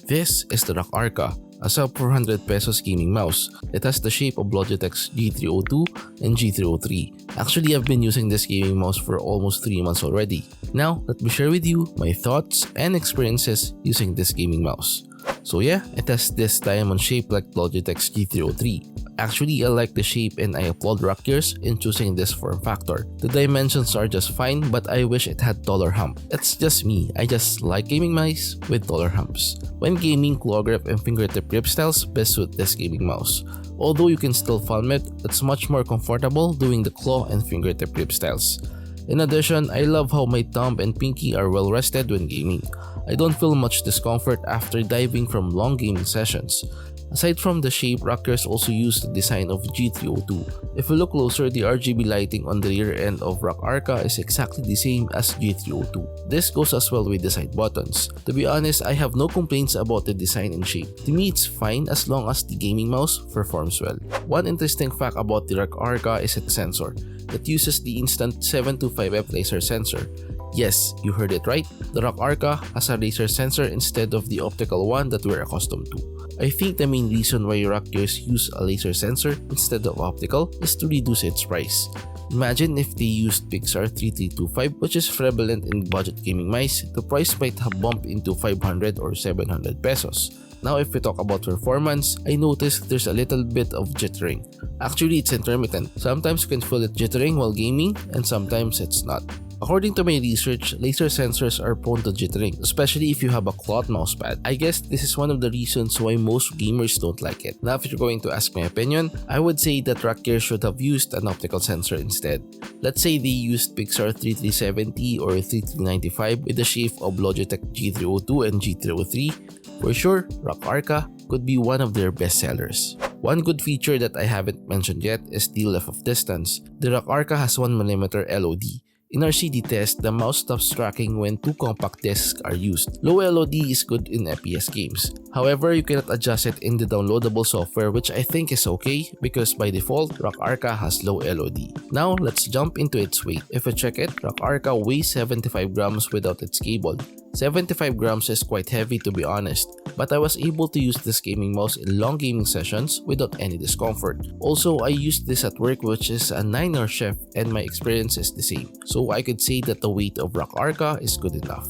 This is the Rakk Arka, a sub 400 pesos gaming mouse. It has the shape of Logitech's G302 and G303. Actually, I've been using this gaming mouse for almost 3 months already. Now, let me share with you my thoughts and experiences using this gaming mouse. So yeah, it has this diamond shape like Logitech's G303. Actually, I like the shape and I applaud Rakk in choosing this form factor. The dimensions are just fine, but I wish it had taller hump. It's just me, I just like gaming mice with taller humps. When gaming, claw grip and fingertip grip styles best suit this gaming mouse. Although you can still palm it, it's much more comfortable doing the claw and fingertip grip styles. In addition, I love how my thumb and pinky are well rested when gaming. I don't feel much discomfort after diving from long gaming sessions. Aside from the shape, Rakk also used the design of G302. If you look closer, the RGB lighting on the rear end of Rakk Arka is exactly the same as G302. This goes as well with the side buttons. To be honest, I have no complaints about the design and shape. To me, it's fine as long as the gaming mouse performs well. One interesting fact about the Rakk Arka is its sensor. It uses the instant 725F laser sensor. Yes, you heard it right. The Rakk Arka has a laser sensor instead of the optical one that we're accustomed to. I think the main reason why Rakk use a laser sensor instead of optical is to reduce its price. Imagine if they used Pixar 3325, which is prevalent in budget gaming mice, the price might have bumped into 500 or 700 pesos. Now if we talk about performance, I noticed there's a little bit of jittering. Actually, it's intermittent. Sometimes you can feel it jittering while gaming and sometimes it's not. According to my research, laser sensors are prone to jittering, especially if you have a cloth mousepad. I guess this is one of the reasons why most gamers don't like it. Now if you're going to ask my opinion, I would say that Rakk should have used an optical sensor instead. Let's say they used Pixar 3370 or 3395 with the shape of Logitech G302 and G303. For sure, Rakk Arka could be one of their best sellers. One good feature that I haven't mentioned yet is the left of distance. The Rakk Arka has 1mm LOD. In our CD test, the mouse stops tracking when two compact discs are used. Low LOD is good in FPS games. However, you cannot adjust it in the downloadable software, which I think is okay because by default, Rakk Arka has low LOD. Now, let's jump into its weight. If we check it, Rakk Arka weighs 75 grams without its cable. 75 grams is quite heavy to be honest, but I was able to use this gaming mouse in long gaming sessions without any discomfort. Also, I used this at work, which is a 9-hour shift, and my experience is the same. So I could say that the weight of Rakk Arka is good enough.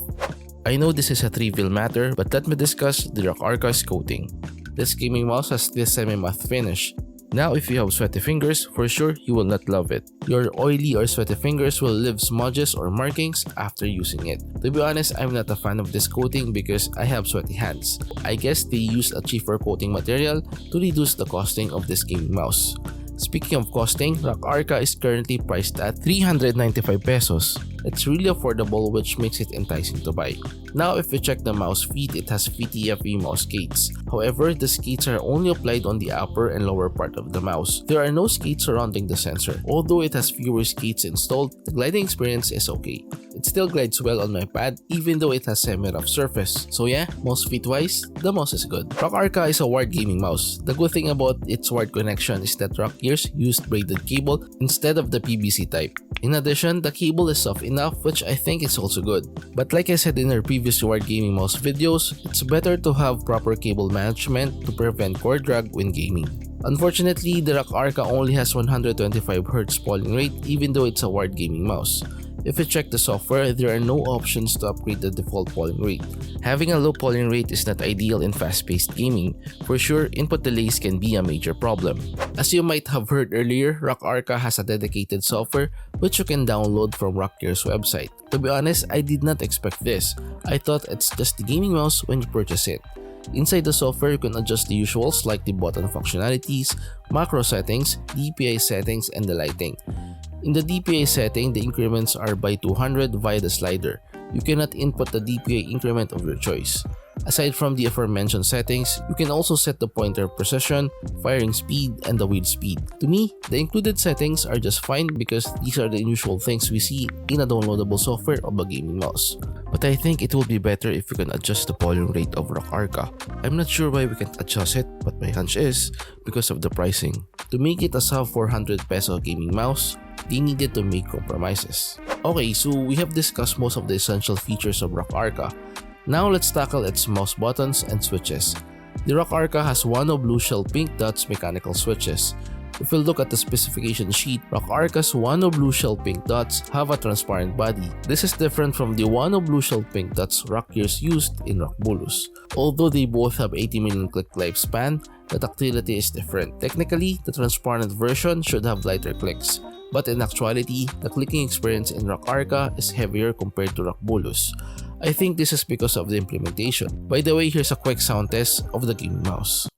I know this is a trivial matter, but let me discuss the Rakk Arka's coating. This gaming mouse has this semi-matte finish. Now if you have sweaty fingers, for sure you will not love it. Your oily or sweaty fingers will leave smudges or markings after using it. To be honest, I'm not a fan of this coating because I have sweaty hands. I guess they used a cheaper coating material to reduce the costing of this gaming mouse. Speaking of costing, Rakk Arka is currently priced at 395 pesos. It's really affordable, which makes it enticing to buy. Now if we check the mouse feet, it has VTFE mouse skates. However, the skates are only applied on the upper and lower part of the mouse. There are no skates surrounding the sensor. Although it has fewer skates installed, the gliding experience is okay. It still glides well on my pad even though it has semi-rough surface. So yeah, mouse feet wise, the mouse is good. Rakk Arka is a wired gaming mouse. The good thing about its wired connection is that Rakk used braided cable instead of the PVC type. In addition, the cable is soft enough, which I think is also good. But like I said in our previous wired gaming mouse videos, it's better to have proper cable management to prevent cord drag when gaming. Unfortunately, the Rakk Arka only has 125Hz polling rate even though it's a wired gaming mouse. If you check the software, there are no options to upgrade the default polling rate. Having a low polling rate is not ideal in fast-paced gaming. For sure, input delays can be a major problem. As you might have heard earlier, Rakk Arka has a dedicated software which you can download from Rakk's website. To be honest, I did not expect this. I thought it's just the gaming mouse when you purchase it. Inside the software, you can adjust the usuals like the button functionalities, macro settings, DPI settings, and the lighting. In the DPI setting, the increments are by 200 via the slider. You cannot input the DPI increment of your choice. Aside from the aforementioned settings, you can also set the pointer precision, firing speed, and the wheel speed. To me, the included settings are just fine because these are the usual things we see in a downloadable software of a gaming mouse. But I think it would be better if we can adjust the polling rate of Rakk Arka. I'm not sure why we can't adjust it, but my hunch is because of the pricing. To make it a sub 400 peso gaming mouse, they needed to make compromises. Okay, so we have discussed most of the essential features of Rakk Arka. Now let's tackle its mouse buttons and switches. The Rakk Arka has Wano blue shell pink dots mechanical switches. If we look at the specification sheet, Rakk Arka's Wano blue shell pink dots have a transparent body. This is different from the Wano blue shell pink dots Rakk Gears used in Rakk Bulus. Although they both have 80 million click lifespan, the tactility is different. Technically, the transparent version should have lighter clicks, but in actuality, the clicking experience in Rakk Arka is heavier compared to Rakk Bulus. I think this is because of the implementation. By the way, here's a quick sound test of the gaming mouse.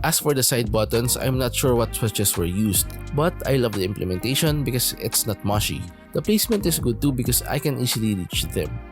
As for the side buttons, I'm not sure what switches were used, but I love the implementation because it's not mushy. The placement is good too because I can easily reach them.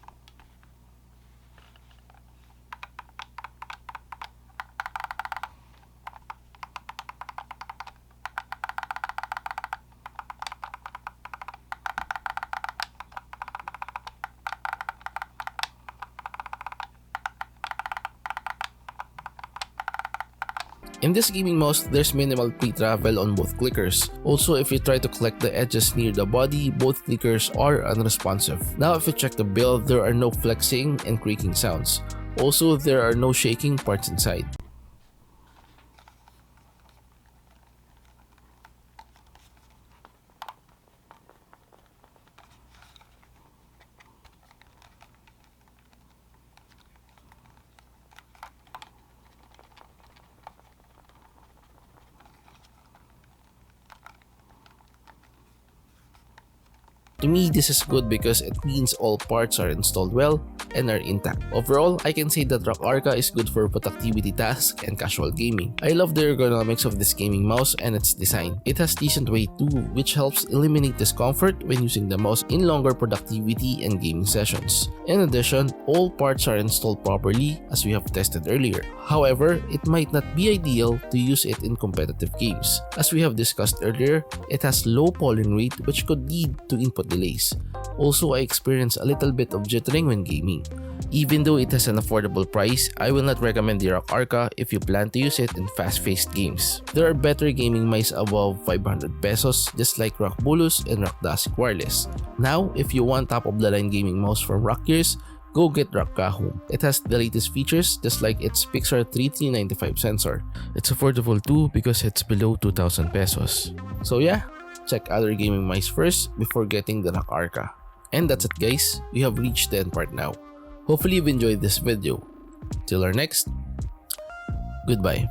In this gaming mouse, there's minimal pre-travel on both clickers. Also, if you try to collect the edges near the body, both clickers are unresponsive. Now if you check the build, there are no flexing and creaking sounds. Also, there are no shaking parts inside. To me, this is good because it means all parts are installed well and are intact. Overall, I can say that Rakk Arka is good for productivity tasks and casual gaming. I love the ergonomics of this gaming mouse and its design. It has decent weight too, which helps eliminate discomfort when using the mouse in longer productivity and gaming sessions. In addition, all parts are installed properly as we have tested earlier. However, it might not be ideal to use it in competitive games. As we have discussed earlier, it has low polling rate which could lead to input delays. Also, I experience a little bit of jittering when gaming. Even though it has an affordable price, I will not recommend the Rakk Arka if you plan to use it in fast-paced games. There are better gaming mice above 500 pesos just like Rakk Bulus and Rakk Dasik Wireless. Now, if you want top-of-the-line gaming mouse from Rakk Gears, go get Rakk Home. It has the latest features just like its Pixar 3395 sensor. It's affordable too because it's below 2,000 pesos. So yeah, check other gaming mice first before getting the Rakk Arka. And that's it guys, we have reached the end part now. Hopefully you've enjoyed this video. Till our next, goodbye.